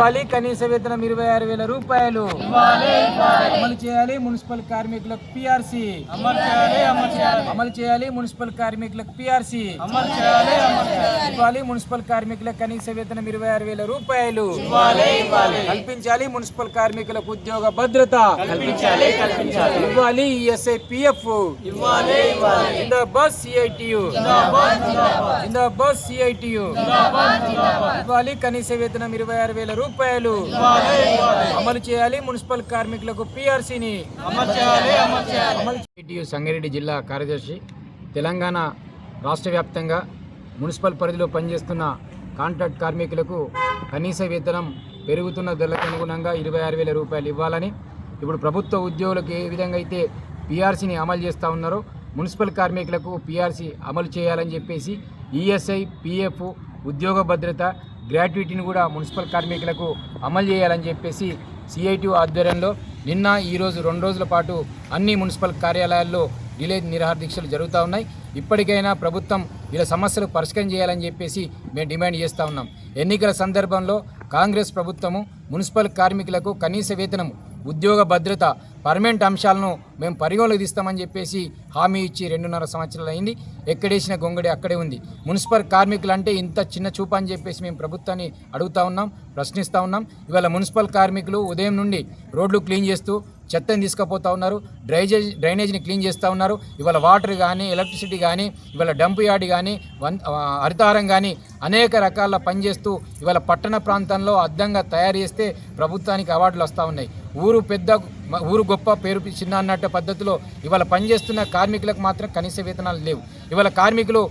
ఇవ్వాలి కనీస వేతనం 26,000 రూపాయలు అమలు చేయాలి. మున్సిపల్ కార్మికులకు పిఆర్సీ అమలు చేయాలి. మున్సిపల్ కార్మికులకు పిఆర్సీ ఇవ్వాలి. మున్సిపల్ కార్మికులకు కనీస వేతనం 26,000 రూపాయలు కల్పించాలి. మున్సిపల్ కార్మికులకు ఉద్యోగ భద్రత ఇవ్వాలి. ఈఎస్ఐ పిఎఫ్ జిందాబాద్ సిఐటియు జిందాబాద్ సిఐటియు ఇవ్వాలి. కనీస వేతనం 26,000 రూపాయలు అమలు చేయాలి. మున్సిపల్ కార్మికులకు పిఆర్సీని సిఐటియు సంగారెడ్డి జిల్లా కార్యదర్శి. తెలంగాణ రాష్ట్ర వ్యాప్తంగా మున్సిపల్ పరిధిలో పనిచేస్తున్న కాంట్రాక్ట్ కార్మికులకు కనీస వేతనం పెరుగుతున్న ధరలకు అనుగుణంగా 26,000 రూపాయలు ఇవ్వాలని, ఇప్పుడు ప్రభుత్వ ఉద్యోగులకు ఏ విధంగా అయితే పిఆర్సీని అమలు చేస్తూ ఉన్నారో మున్సిపల్ కార్మికులకు పిఆర్సీ అమలు చేయాలని చెప్పేసి ఈఎస్ఐ పిఎఫ్ ఉద్యోగ భద్రత గ్రాట్యుటీని కూడా మున్సిపల్ కార్మికులకు అమలు చేయాలని చెప్పేసి సిఐటియు ఆధ్వర్యంలో నిన్న ఈరోజు 2 రోజుల పాటు అన్ని మున్సిపల్ కార్యాలయాల్లో డిలే నిరాహార దీక్షలు జరుగుతూ ఉన్నాయి. ఇప్పటికైనా ప్రభుత్వం వీళ్ళ సమస్యలు పరిష్కారం చేయాలని చెప్పేసి మేము డిమాండ్ చేస్తూ ఉన్నాం. ఎన్నికల సందర్భంలో కాంగ్రెస్ ప్రభుత్వము మున్సిపల్ కార్మికులకు కనీస వేతనము, ఉద్యోగ భద్రత, పర్మనెంట్ అంశాలను మేము పరిగణలోకి తీస్తామని చెప్పేసి హామీ ఇచ్చి 2.5 సంవత్సరాలు అయింది. ఎక్కడేసిన గొంగడి అక్కడే ఉంది. మున్సిపల్ కార్మికులు అంటే ఇంత చిన్న చూపు అని చెప్పేసి మేము ప్రభుత్వాన్ని అడుగుతూ ఉన్నాం, ప్రశ్నిస్తూ ఉన్నాం. ఇవాళ మున్సిపల్ కార్మికులు ఉదయం నుండి రోడ్లు క్లీన్ చేస్తూ చెత్తని తీసుకుపోతూ ఉన్నారు, డ్రైనేజ్ని క్లీన్ చేస్తూ ఉన్నారు. ఇవాళ వాటర్ కానీ, ఎలక్ట్రిసిటీ కానీ, ఇవాళ డంప్ యార్డ్ కానీ, హరితహారం కానీ అనేక రకాల పనిచేస్తూ ఇవాళ పట్టణ ప్రాంతంలో అద్దంగా తయారు చేస్తే ప్రభుత్వానికి అవార్డులు వస్తూ ఉన్నాయి. ఊరు పెద్ద ఊరు గొప్ప పేరు చిన్న అన్నట్టు పద్ధతిలో ఇవాళ పనిచేస్తున్న కార్మికులకు మాత్రం కనీస వేతనాలు లేవు. ఇవాళ కార్మికులు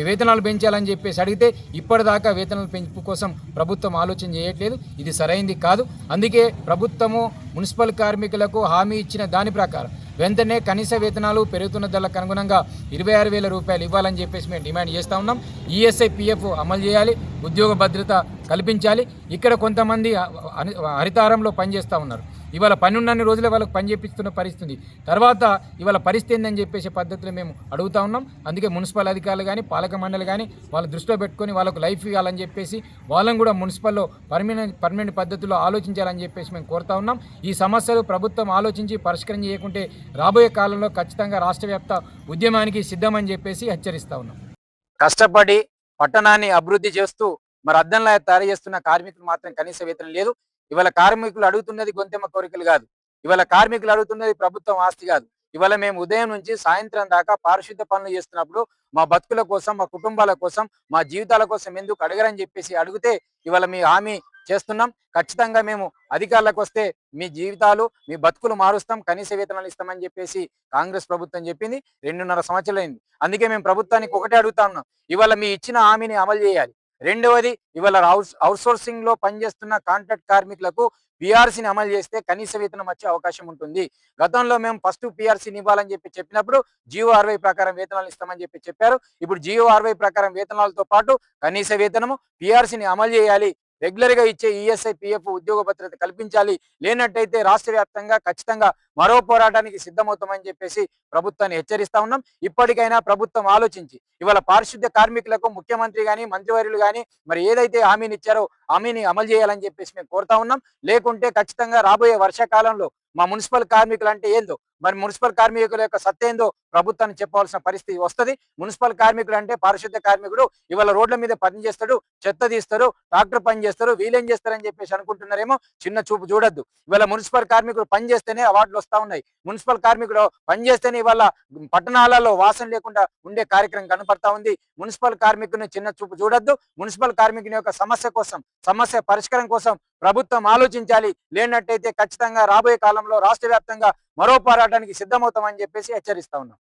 వేతనాలు పెంచాలని చెప్పేసి అడిగితే ఇప్పటిదాకా వేతనాల పెంపు కోసం ప్రభుత్వం ఆలోచన చేయట్లేదు. ఇది సరైంది కాదు. అందుకే ప్రభుత్వము మున్సిపల్ కార్మికులకు హామీ ఇచ్చిన దాని ప్రకారం వెంటనే కనీస వేతనాలు పెరుగుతున్న ధరలకు అనుగుణంగా 26,000 రూపాయలు ఇవ్వాలని చెప్పేసి మేము డిమాండ్ చేస్తూ ఉన్నాం. ఈఎస్ఐ పిఎఫ్ అమలు చేయాలి, ఉద్యోగ భద్రత కల్పించాలి. ఇక్కడ కొంతమంది హరితారంలో పనిచేస్తూ ఉన్నారు. ఇవాళ పని ఉన్నన్ని రోజులే వాళ్ళకి పని చేపిస్తున్న పరిస్థితి, తర్వాత ఇవాళ పరిస్థితి ఏందని చెప్పేసి పద్ధతిలో మేము అడుగుతూ ఉన్నాం. అందుకే మున్సిపల్ అధికారులు కానీ, పాలక మండలి కానీ వాళ్ళు దృష్టిలో పెట్టుకొని వాళ్ళకు లైఫ్ ఇవ్వాలని చెప్పేసి వాళ్ళని కూడా మున్సిపల్లో పర్మనెంట్ పద్ధతిలో ఆలోచించాలని చెప్పేసి మేము కోరుతా ఉన్నాం. ఈ సమస్యలు ప్రభుత్వం ఆలోచించి పరిష్కారం చేయకుంటే రాబోయే కాలంలో ఖచ్చితంగా రాష్ట్ర వ్యాప్త ఉద్యమానికి సిద్ధమని చెప్పేసి హెచ్చరిస్తా ఉన్నాం. కష్టపడి పట్టణాన్ని అభివృద్ధి చేస్తూ మరి అద్దంలా తయారు చేస్తున్న కార్మికులు మాత్రం కనీస వేతనం లేదు. ఇవాళ కార్మికులు అడుగుతున్నది గొంతెమ్మ కోరికలు కాదు. ఇవాళ కార్మికులు అడుగుతున్నది ప్రభుత్వం ఆస్తి కాదు. ఇవాళ మేము ఉదయం నుంచి సాయంత్రం దాకా పారిశుద్ధ పనులు చేస్తున్నప్పుడు మా బతుకుల కోసం, మా కుటుంబాల కోసం, మా జీవితాల కోసం ఎందుకు అడగరని చెప్పేసి అడిగితే ఇవాళ మీ హామీ చేస్తున్నాం. ఖచ్చితంగా మేము అధికారులకు వస్తే మీ జీవితాలు, మీ బతుకులు మారుస్తాం, కనీస వేతనాలు ఇస్తామని చెప్పేసి కాంగ్రెస్ ప్రభుత్వం చెప్పింది. 2.5 సంవత్సరాలు అయింది. అందుకే మేము ప్రభుత్వానికి ఒకటే అడుగుతా ఉన్నాం, ఇవాళ మీ ఇచ్చిన హామీని అమలు చేయాలి. రెండవది, ఇవాళ అవుట్సోర్సింగ్ లో పనిచేస్తున్న కాంట్రాక్ట్ కార్మికులకు పిఆర్సీని అమలు చేస్తే కనీస వేతనం వచ్చే అవకాశం ఉంటుంది. గతంలో మేము ఫస్ట్ పిఆర్సీని ఇవ్వాలని చెప్పినప్పుడు జియో 60 ప్రకారం వేతనాలు ఇస్తామని చెప్పారు. ఇప్పుడు జియో 60 ప్రకారం వేతనాలతో పాటు కనీస వేతనము, పిఆర్సీని అమలు చేయాలి. రెగ్యులర్ గా ఇచ్చే ఈఎస్ఐ పిఎఫ్ ఉద్యోగ భద్రత కల్పించాలి. లేనట్టయితే రాష్ట్ర వ్యాప్తంగా ఖచ్చితంగా మరో పోరాటానికి సిద్ధమవుతామని చెప్పేసి ప్రభుత్వాన్ని హెచ్చరిస్తా ఉన్నాం. ఇప్పటికైనా ప్రభుత్వం ఆలోచించి ఇవాళ పారిశుద్ధ్య కార్మికులకు ముఖ్యమంత్రి గాని, మంత్రివర్యులు గాని మరి ఏదైతే హామీని ఇచ్చారో హామీని అమలు చేయాలని చెప్పేసి మేము కోరుతా ఉన్నాం. లేకుంటే ఖచ్చితంగా రాబోయే వర్షాకాలంలో మా మున్సిపల్ కార్మికులు అంటే ఏందో, మరి మున్సిపల్ కార్మికుల యొక్క సత్తేందో ప్రభుత్వాన్ని చెప్పవలసిన పరిస్థితి వస్తుంది. మున్సిపల్ కార్మికులు అంటే పారిశుద్ధ్య కార్మికుడు ఇవాళ రోడ్ల మీద పని చేస్తాడు, చెత్త తీస్తారు, ట్రాక్టర్ పని చేస్తారు, వీలేం చేస్తారని చెప్పేసి అనుకుంటున్నారేమో. చిన్న చూపు చూడొద్దు. ఇవాళ మున్సిపల్ కార్మికులు పని చేస్తేనే అవార్డులు వస్తా ఉన్నాయి. మున్సిపల్ కార్మికులు పని చేస్తేనే ఇవాళ పట్టణాలలో వాసన లేకుండా ఉండే కార్యక్రమం కనపడతా ఉంది. మున్సిపల్ కార్మికుని చిన్న చూపు చూడొద్దు. మున్సిపల్ కార్మికుని యొక్క సమస్య పరిష్కారం కోసం ప్రభుత్వం ఆలోచించాలి. లేనట్టయితే ఖచ్చితంగా రాబోయే కాలంలో రాష్ట్ర వ్యాప్తంగా మరో పోరాటానికి సిద్ధమవుతామని చెప్పేసి హెచ్చరిస్తా ఉన్నాం.